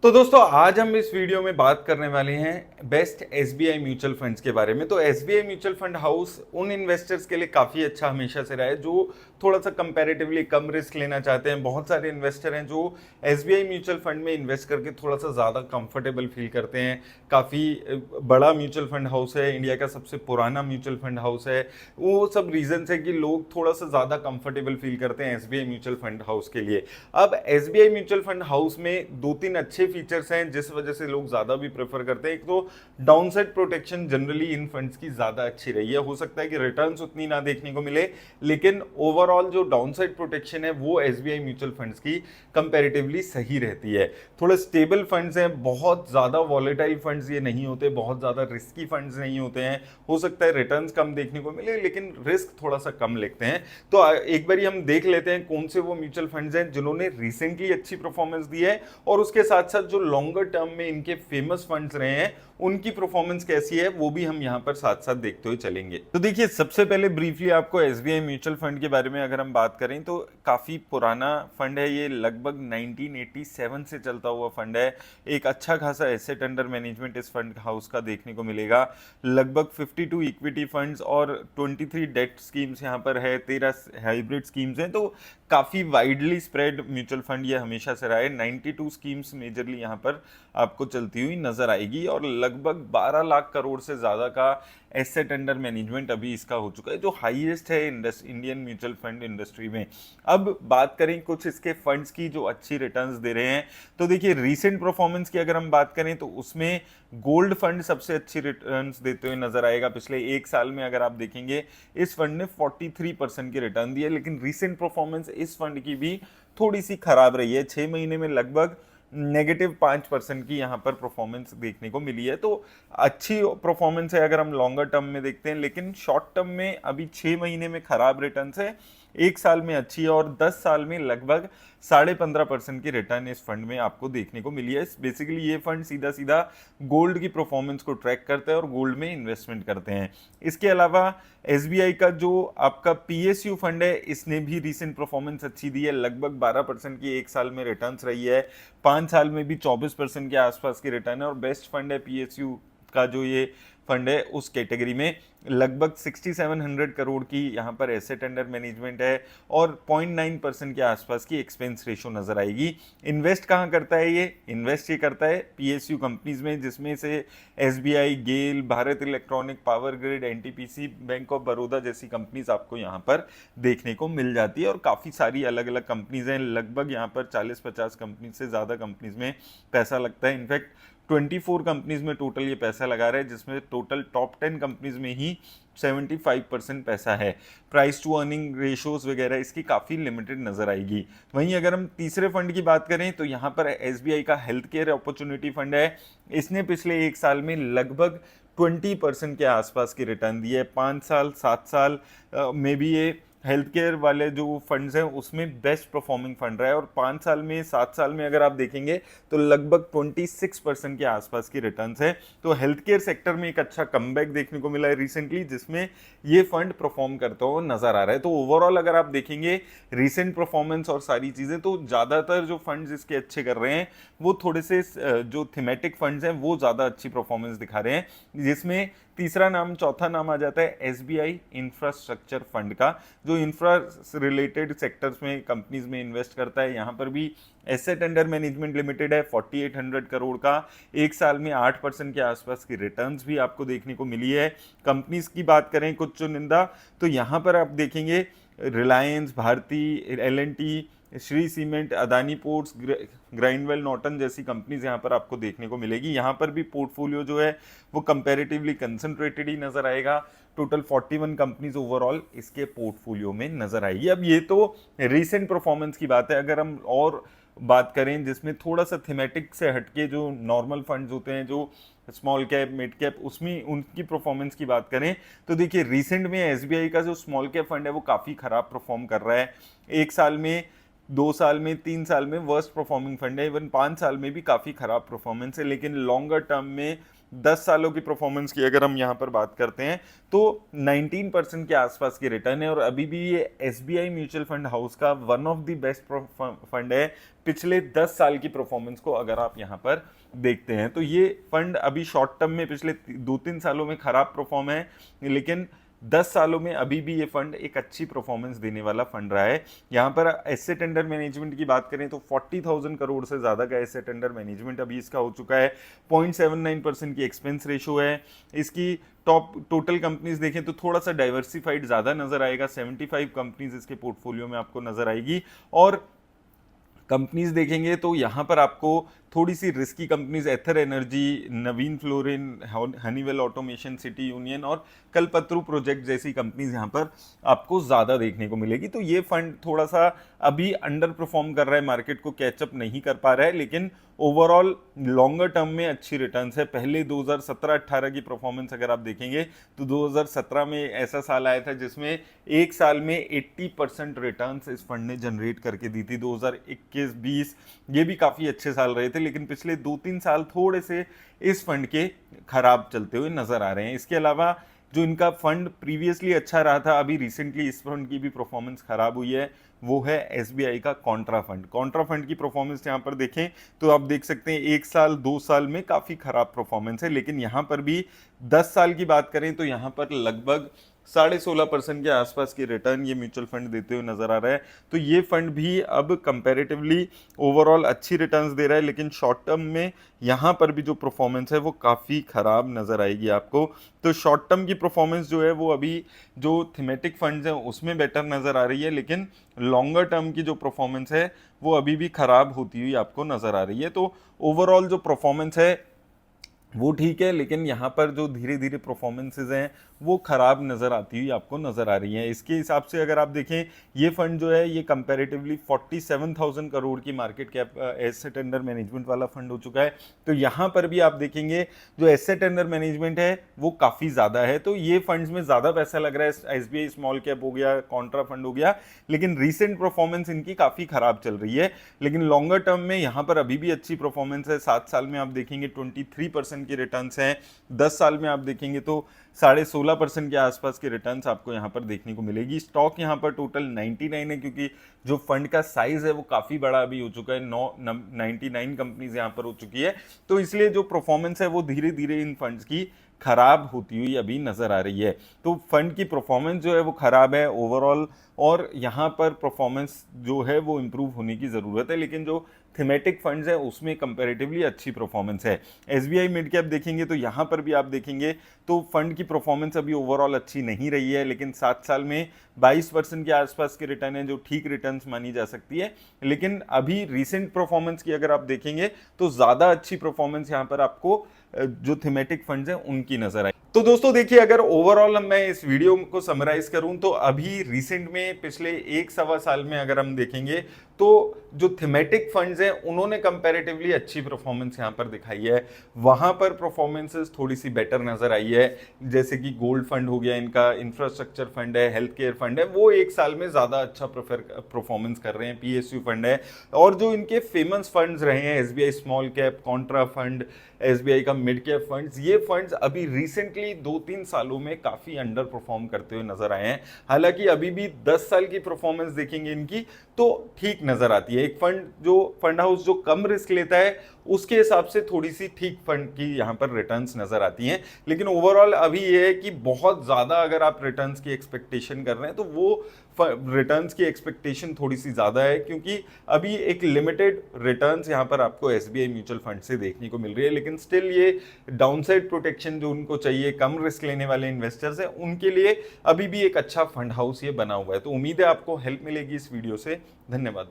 तो दोस्तों आज हम इस वीडियो में बात करने वाले हैं बेस्ट एसबीआई म्यूचुअल फंड्स के बारे में। तो एसबीआई म्यूचुअल फंड हाउस उन इन्वेस्टर्स के लिए काफ़ी अच्छा हमेशा से रहा है जो थोड़ा सा कंपैरेटिवली कम रिस्क लेना चाहते हैं। बहुत सारे इन्वेस्टर हैं जो एसबीआई म्यूचुअल फंड में इन्वेस्ट करके थोड़ा सा ज़्यादा कंफर्टेबल फील करते हैं। काफ़ी बड़ा म्यूचुअल फंड हाउस है, इंडिया का सबसे पुराना म्यूचुअल फंड हाउस है। वो सब रीजन है कि लोग थोड़ा सा ज़्यादा कंफर्टेबल फील करते हैं एसबीआई म्यूचुअल फंड हाउस के लिए। अब एसबीआई म्यूचुअल फंड हाउस में दो तीन अच्छे फीचर्स हैं जिस वजह से लोग ज्यादा भी प्रेफर करते हैं। एक तो downside protection generally in funds की ज्यादा अच्छी रही है। हो सकता है कि रिटर्न्स उतनी ना देखने को मिले, लेकिन ओवरऑल जो डाउनसाइड प्रोटेक्शन है वो एसबीआई म्यूचुअल फंड्स की कंपैरेटिवली सही रहती है। थोड़े स्टेबल फंड्स हैं, बहुत ज्यादा वॉलेटाइल फंड्स ये नहीं होते, बहुत ज्यादा रिस्की फंड्स नहीं होते हैं। हो सकता है रिटर्न्स कम देखने को मिले लेकिन रिस्क थोड़ा सा कम लेते हैं। तो एक बार हम देख लेते हैं कौन से वो म्यूचुअल फंड्स हैं जिन्होंने रिसेंटली अच्छी परफॉर्मेंस दी है और उसके साथ साथ जो लॉन्गर टर्म में इनके फेमस फंड्स रहे हैं उनकी परफॉर्मेंस कैसी है वो भी हम यहां पर साथ साथ देखते हुए चलेंगे। तो देखिए, सबसे पहले ब्रीफली आपको एसबीआई म्यूचुअल फंड के बारे में अगर हम बात करें तो काफी पुराना फंड है। ये लगभग 1987 से चलता हुआ फंड है। एक अच्छा खासा एसेट अंडर मैनेजमेंट इस फंड हाउस का देखने को मिलेगा। लगभग 52 इक्विटी फंड्स और 23 डेट स्कीम्स यहाँ पर है, 13 हाइब्रिड स्कीम्स हैं। तो काफ़ी वाइडली स्प्रेड म्यूचुअल फंड ये हमेशा से रहा है। 92 स्कीम्स मेजरली यहाँ पर आपको चलती हुई नजर आएगी और लगभग 12 लाख करोड़ से ज़्यादा का एसेट अंडर मैनेजमेंट अभी इसका हो चुका है, जो हाईएस्ट है इंडियन म्यूचुअल फंड इंडस्ट्री में। अब बात करें कुछ इसके फंड्स की जो अच्छी रिटर्न्स दे रहे हैं, तो देखिए रीसेंट परफॉर्मेंस की अगर हम बात करें तो उसमें गोल्ड फंड सबसे अच्छी रिटर्न्स देते हुए नजर आएगा। पिछले एक साल में अगर आप देखेंगे इस फंड ने 43% की रिटर्न दी है, लेकिन रीसेंट परफॉर्मेंस इस फंड की भी थोड़ी सी खराब रही है। 6 महीने में लगभग -5% की यहाँ पर परफॉर्मेंस देखने को मिली है। तो अच्छी परफॉर्मेंस है अगर हम लॉन्गर टर्म में देखते हैं, लेकिन शॉर्ट टर्म में अभी 6 महीने में खराब रिटर्न है, एक साल में अच्छी है और 10 साल में लगभग 15.5% की रिटर्न इस फंड में आपको देखने को मिली है। बेसिकली ये फंड सीधा सीधा गोल्ड की परफॉर्मेंस को ट्रैक करते हैं और गोल्ड में इन्वेस्टमेंट करते हैं। इसके अलावा एसबीआई का जो आपका पीएसयू फंड है इसने भी रिसेंट परफॉर्मेंस अच्छी दी है। लगभग 12% की एक साल में रिटर्न्स रही है, 5 साल में भी 24% के आसपास की रिटर्न है। और बेस्ट फंड है पीएसयू का जो ये फंड है उस कैटेगरी में। लगभग 6700 करोड़ की यहाँ पर एसेट अंडर मैनेजमेंट है और 0.9% के आसपास की एक्सपेंस रेशो नजर आएगी। इन्वेस्ट कहाँ करता है ये? इन्वेस्ट ये करता है पीएसयू कंपनीज में, जिसमें से SBI, GAIL, Bharat electronic, power grid, NTPC, bank of Baroda जैसी कंपनीज आपको यहाँ पर देखने को मिल जाती है। और काफ़ी सारी अलग अलग कंपनीज हैं, लगभग यहाँ पर 40-50 कंपनीज से ज़्यादा कंपनीज में पैसा लगता है। इनफैक्ट 24 कंपनीज में टोटल ये पैसा लगा रहे हैं, जिसमें टोटल टॉप 10 कंपनीज में ही 75% पैसा है। प्राइस टू अर्निंग रेशोज वगैरह इसकी काफ़ी लिमिटेड नजर आएगी। वहीं अगर हम तीसरे फंड की बात करें तो यहाँ पर एसबीआई का हेल्थ केयर अपॉर्चुनिटी फंड है। इसने पिछले एक साल में लगभग 20% के आसपास की रिटर्न दी है। 5 साल 7 साल में भी ये हेल्थ केयर वाले जो फंड्स हैं उसमें बेस्ट परफॉर्मिंग फंड रहा है। और 5 साल में 7 साल में अगर आप देखेंगे तो लगभग 26% के आसपास की रिटर्न्स है। तो हेल्थ केयर सेक्टर में एक अच्छा कमबैक देखने को मिला है रिसेंटली, जिसमें ये फंड परफॉर्म करता हुआ नजर आ रहा है। तो ओवरऑल अगर आप देखेंगे रिसेंट परफॉर्मेंस और सारी चीजें, तो ज्यादातर जो फंड्स इसके अच्छे कर रहे हैं वो थोड़े से जो थीमेटिक फंड्स हैं वो ज्यादा अच्छी परफॉर्मेंस दिखा रहे हैं, जिसमें तीसरा नाम, चौथा नाम आ जाता है एसबीआई इंफ्रास्ट्रक्चर फंड का, जो इंफ्रा रिलेटेड सेक्टर्स में कंपनीज में इन्वेस्ट करता है। यहाँ पर भी एसेट अंडर मैनेजमेंट लिमिटेड है 4800 करोड़ का, एक साल में 8% के आसपास की रिटर्न्स भी आपको देखने को मिली है। कंपनीज की बात करें कुछ चुनिंदा, तो यहाँ पर आप देखेंगे रिलायंस, भारती एल&टी, श्री सीमेंट, अदानी पोर्ट्स, ग्राइंडवेल नॉर्टन जैसी कंपनीज यहाँ पर आपको देखने को मिलेगी। यहाँ पर भी पोर्टफोलियो जो है वो कंपैरेटिवली कंसंट्रेटेड ही नजर आएगा। टोटल 41 कंपनीज ओवरऑल इसके पोर्टफोलियो में नजर आएगी। अब ये तो रिसेंट परफॉर्मेंस की बात है। अगर हम और बात करें जिसमें थोड़ा सा थीमेटिक से हटके जो नॉर्मल फंड्स होते हैं, जो स्मॉल कैप, मिड कैप, उसमें उनकी परफॉर्मेंस की बात करें तो देखिए रिसेंट में एसबीआई का जो स्मॉल कैप फंड है वो काफ़ी खराब परफॉर्म कर रहा है। एक साल में, 2 साल में, 3 साल में वर्स्ट परफॉर्मिंग फंड है। इवन 5 साल में भी काफ़ी खराब परफॉर्मेंस है, लेकिन लॉन्गर टर्म में 10 सालों की परफॉर्मेंस की अगर हम यहाँ पर बात करते हैं तो 19% के आसपास की रिटर्न है, और अभी भी ये एसबीआई म्यूचुअल फंड हाउस का one of the best fund है पिछले 10 साल की परफॉर्मेंस को अगर आप यहाँ पर देखते हैं। तो ये फंड अभी शॉर्ट टर्म में पिछले 2-3 सालों में खराब परफॉर्म है, लेकिन 10 सालों में अभी भी ये फंड एक अच्छी परफॉर्मेंस देने वाला फंड रहा है। यहाँ पर एसेट अंडर मैनेजमेंट की बात करें तो 40,000 करोड़ से ज़्यादा का एसेट अंडर मैनेजमेंट अभी इसका हो चुका है। 0.79% की एक्सपेंस रेशो है। इसकी टॉप टोटल कंपनीज देखें तो थोड़ा सा डाइवर्सिफाइड ज़्यादा नजर आएगा, 75 कंपनीज इसके पोर्टफोलियो में आपको नजर आएगी। और कंपनीज देखेंगे तो यहाँ पर आपको थोड़ी सी risky companies Ather Energy, Navin Fluorine, Honeywell Automation, City Union और कल्पत्रु प्रोजेक्ट जैसी कंपनीज यहाँ पर आपको ज़्यादा देखने को मिलेगी। तो ये फंड थोड़ा सा अभी अंडर परफॉर्म कर रहा है, मार्केट को कैचअप नहीं कर पा रहा है, लेकिन ओवरऑल लॉन्गर टर्म में अच्छी रिटर्न्स है। पहले 2017-18 की परफॉर्मेंस अगर आप देखेंगे तो 2017 में ऐसा साल आया था जिसमें एक साल में 80% रिटर्न्स इस फंड ने जनरेट करके दी थी। 2021-20 ये भी काफ़ी अच्छे साल रहे थे, लेकिन पिछले 2-3 साल थोड़े से इस फंड के खराब चलते हुए नजर आ रहे हैं। इसके अलावा जो इनका फंड प्रीवियसली अच्छा रहा था, अभी रिसेंटली इस फंड की भी परफॉर्मेंस खराब हुई है, वो है एसबीआई का कॉन्ट्रा फंड। कॉन्ट्रा फंड की परफॉर्मेंस यहाँ पर देखें तो आप देख सकते हैं 1 साल 2 साल में काफ़ी खराब परफॉर्मेंस है, लेकिन यहाँ पर भी 10 साल की बात करें तो यहाँ पर लगभग 16.5% के आसपास की रिटर्न ये म्यूचुअल फंड देते हुए नजर आ रहा है। तो ये फंड भी अब कंपैरेटिवली ओवरऑल अच्छी रिटर्न्स दे रहा है, लेकिन शॉर्ट टर्म में यहाँ पर भी जो परफॉर्मेंस है वो काफ़ी खराब नजर आएगी आपको। तो शॉर्ट टर्म की परफॉर्मेंस जो है वो अभी जो थीमेटिक फंड्स हैं उसमें बेटर नजर आ रही है, लेकिन लॉन्गर टर्म की जो परफॉर्मेंस है वो अभी भी खराब होती हुई आपको नजर आ रही है। तो ओवरऑल जो परफॉर्मेंस है वो ठीक है, लेकिन यहाँ पर जो धीरे धीरे परफॉर्मेंसेज हैं वो खराब नज़र आती हुई आपको नज़र आ रही हैं। इसके हिसाब से अगर आप देखें ये फंड जो है ये कंपैरेटिवली 47,000 करोड़ की market cap asset under management वाला फंड हो चुका है। तो यहाँ पर भी आप देखेंगे जो एसेट अंडर मैनेजमेंट है वो काफ़ी ज़्यादा है। तो ये फंड्स में ज़्यादा पैसा लग रहा है, एसबीआई स्मॉल कैप हो गया, कॉन्ट्रा फंड हो गया, लेकिन रिसेंट परफॉर्मेंस इनकी काफ़ी खराब चल रही है। लेकिन लॉन्गर टर्म में यहाँ पर अभी भी अच्छी परफॉर्मेंस है। 7 साल में आप देखेंगे 23% की रिटर्न्स हैं, 10 साल में आप देखेंगे तो 16.5% के आसपास की रिटर्न्स आपको यहाँ पर देखने को मिलेगी। स्टॉक यहाँ पर टोटल 99 है, क्योंकि जो फंड का साइज है वो काफ़ी बड़ा अभी हो चुका है, 99 कंपनीज यहाँ पर हो चुकी है। तो इसलिए जो परफॉर्मेंस है वो धीरे धीरे इन फंड्स की खराब होती हुई अभी नजर आ रही है। तो फंड की परफॉर्मेंस जो है वो खराब है ओवरऑल, और यहाँ पर परफॉर्मेंस जो है वो इम्प्रूव होने की ज़रूरत है, लेकिन जो थीमेटिक फंड्स है उसमें कंपैरेटिवली अच्छी परफॉर्मेंस है। एसबीआई मिड कैप देखेंगे तो यहाँ पर भी आप देखेंगे तो फंड की परफॉर्मेंस अभी ओवरऑल अच्छी नहीं रही है, लेकिन 7 साल में 22% के आसपास की रिटर्न है, जो ठीक रिटर्न्स मानी जा सकती है। लेकिन अभी रिसेंट परफॉर्मेंस की अगर आप देखेंगे तो ज़्यादा अच्छी परफॉर्मेंस यहाँ पर आपको जो थीमेटिक फंड्स हैं उनकी नजर आई। तो दोस्तों देखिए, अगर ओवरऑल मैं इस वीडियो को समराइज करूं तो अभी रिसेंट में पिछले 1-1.25 साल में अगर हम देखेंगे तो जो थीमेटिक फंड्स हैं उन्होंने कंपैरेटिवली अच्छी परफॉर्मेंस यहां पर दिखाई है। वहां पर परफॉर्मेंसेस थोड़ी सी बेटर नजर आई है, जैसे कि गोल्ड फंड हो गया, इनका इंफ्रास्ट्रक्चर फंड है, हेल्थ केयर फंड है, वो एक साल में ज्यादा अच्छा परफॉर्मेंस कर रहे हैं। पीएसयू फंड है, और जो इनके फेमस फंड्स रहे हैं SBI small cap, Contra fund, SBI का मिड कैप फंड्स, ये फंड्स अभी रिसेंटली 2-3 सालों में काफी अंडर परफॉर्म करते हुए नजर आए हैं। हालांकि अभी भी 10 साल की परफॉर्मेंस देखेंगे इनकी तो ठीक नजर आती है। एक फंड हाउस जो कम रिस्क लेता है उसके हिसाब से थोड़ी सी ठीक फंड की यहाँ पर रिटर्न्स नजर आती हैं, लेकिन ओवरऑल अभी ये है कि बहुत ज़्यादा अगर आप रिटर्न्स की एक्सपेक्टेशन कर रहे हैं तो वो रिटर्न्स की एक्सपेक्टेशन थोड़ी सी ज़्यादा है, क्योंकि अभी एक लिमिटेड रिटर्न्स यहाँ पर आपको एसबीआई म्यूचुअल फंड से देखने को मिल रही है। लेकिन स्टिल ये डाउनसाइड प्रोटेक्शन जो उनको चाहिए, कम रिस्क लेने वाले इन्वेस्टर्स हैं, उनके लिए अभी भी एक अच्छा फंड हाउस ये बना हुआ है। तो उम्मीद है आपको हेल्प मिलेगी इस वीडियो से। धन्यवाद।